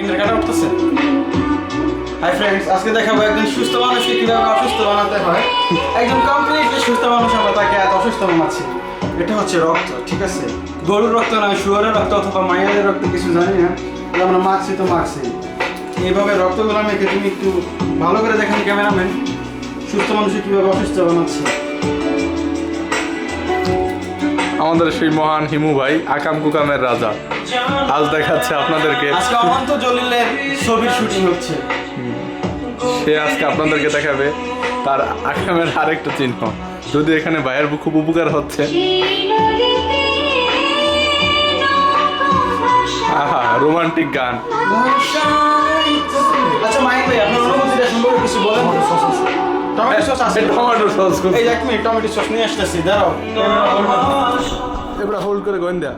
আপনার কাটা উঠতেছে। হাই ফ্রেন্ডস, আজকে দেখাবো একজন সুস্থ মানুষকে কিভাবে অসুস্থ বানাতে হয়। একজন কমপ্লিটলি সুস্থ মানুষ আমরা তাকে এত অসুস্থ বানাচ্ছি। এটা হচ্ছে রক্ত, ঠিক আছে? গরুর রক্ত নয়, শুয়োরের রক্ত অথবা মায়ের রক্ত, কিছু জানি না। আমরা মাখছি তো মাখছি। এইভাবে রক্তগুলো মেখে তুমি একটু ভালো করে দেখেন ক্যামেরাম্যান, সুস্থ মানুষকে কিভাবে অসুস্থ বানাচ্ছে। আমাদের সেই মহান হিমু ভাই আকাম কুকামের রাজা আজ দেখাচ্ছে আপনাদেরকে। আজকে অনন্ত জলিলের ছবির শুটিং হচ্ছে। সে আজকে আপনাদেরকে দেখাবে তার আকামের আরেকটা চিহ্ন। যদি এখানে ভাইয়ের খুব উপকার হচ্ছে। আহা, রোমান্টিক গান। আচ্ছা মাইক ভাই, আপনার অনুভূতিটা সম্পর্কে কিছু বলেন। টমেটো সস আছে? Tomato sauce. এই এক মিনিট, টমেটো সস নিয়ে আসতেছি, দাঁড়াও। এবার হোল্ড করে গোয়েন্দা।